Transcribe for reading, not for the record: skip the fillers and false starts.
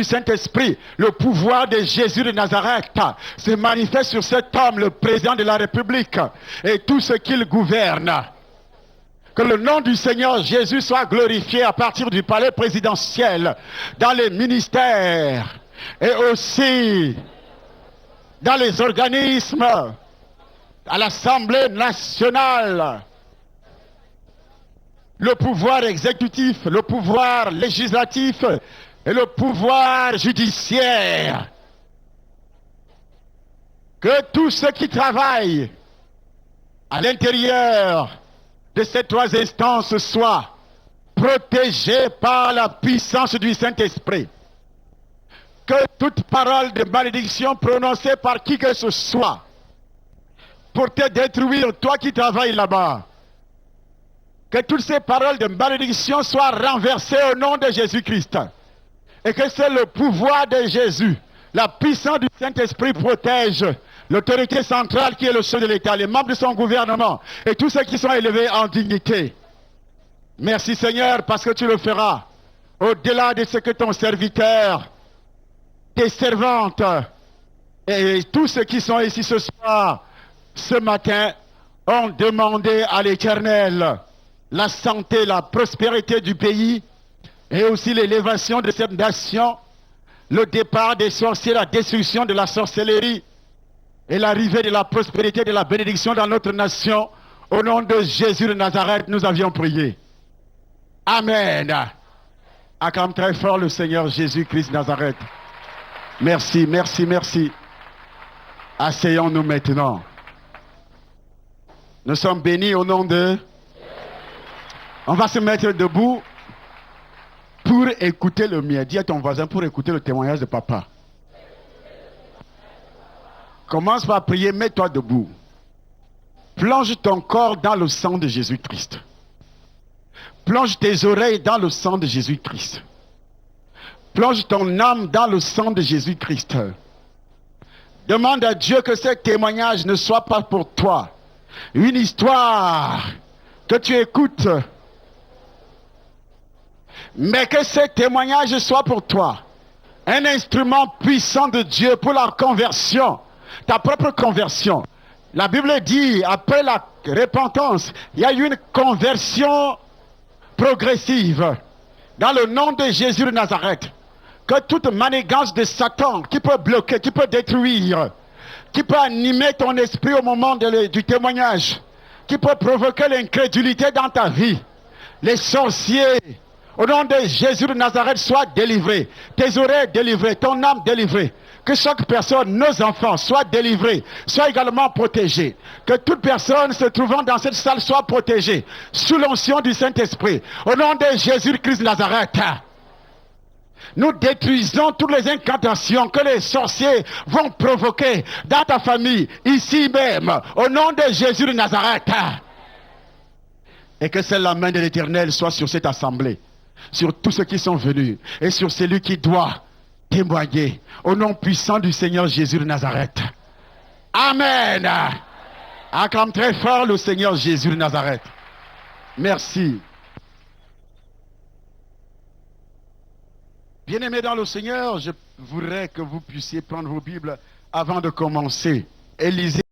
du Saint-Esprit, le pouvoir de Jésus de Nazareth se manifeste sur cet homme, le président de la République, et tout ce qu'il gouverne. Que le nom du Seigneur Jésus soit glorifié à partir du palais présidentiel, dans les ministères et aussi dans les organismes, à l'Assemblée nationale, le pouvoir exécutif, le pouvoir législatif et le pouvoir judiciaire. Que tous ceux qui travaillent à l'intérieur de ces trois instances soient protégés par la puissance du Saint-Esprit. Que toute parole de malédiction prononcée par qui que ce soit pour te détruire, toi qui travailles là-bas, que toutes ces paroles de malédiction soient renversées au nom de Jésus-Christ. Et que c'est le pouvoir de Jésus, la puissance du Saint-Esprit protège l'autorité centrale qui est le chef de l'État, les membres de son gouvernement et tous ceux qui sont élevés en dignité. Merci Seigneur parce que tu le feras au-delà de ce que ton serviteur, tes servantes et tous ceux qui sont ici ce soir, ce matin, ont demandé à l'Éternel la santé, la prospérité du pays et aussi l'élévation de cette nation, le départ des sorciers, la destruction de la sorcellerie et l'arrivée de la prospérité, de la bénédiction dans notre nation. Au nom de Jésus de Nazareth, nous avions prié. Amen. Acclame très fort le Seigneur Jésus-Christ de Nazareth. Merci, merci, merci. Asseyons-nous maintenant. Nous sommes bénis au nom de... On va se mettre debout pour écouter le mien. Dis à ton voisin pour écouter le témoignage de papa. Commence par prier, mets-toi debout. Plonge ton corps dans le sang de Jésus-Christ. Plonge tes oreilles dans le sang de Jésus-Christ. Plonge ton âme dans le sang de Jésus-Christ. Demande à Dieu que ce témoignage ne soit pas pour toi une histoire que tu écoutes, mais que ce témoignage soit pour toi un instrument puissant de Dieu pour la conversion, ta propre conversion. La Bible dit, après la repentance, il y a eu une conversion progressive. Dans le nom de Jésus de Nazareth, que toute manigance de Satan qui peut bloquer, qui peut détruire, qui peut animer ton esprit au moment du témoignage, qui peut provoquer l'incrédulité dans ta vie, les sorciers, au nom de Jésus de Nazareth, soient délivrés, tes oreilles délivrées, ton âme délivrée. Que chaque personne, nos enfants, soient délivrés, soient également protégés. Que toute personne se trouvant dans cette salle soit protégée, sous l'onction du Saint-Esprit. Au nom de Jésus-Christ de Nazareth, nous détruisons toutes les incantations que les sorciers vont provoquer dans ta famille, ici même, au nom de Jésus de Nazareth. Et que c'est la main de l'Éternel soit sur cette assemblée, sur tous ceux qui sont venus, et sur celui qui doit témoigner, au nom puissant du Seigneur Jésus de Nazareth. Amen. Acclame très fort le Seigneur Jésus de Nazareth. Merci. Bien-aimés dans le Seigneur, je voudrais que vous puissiez prendre vos Bibles avant de commencer et lisez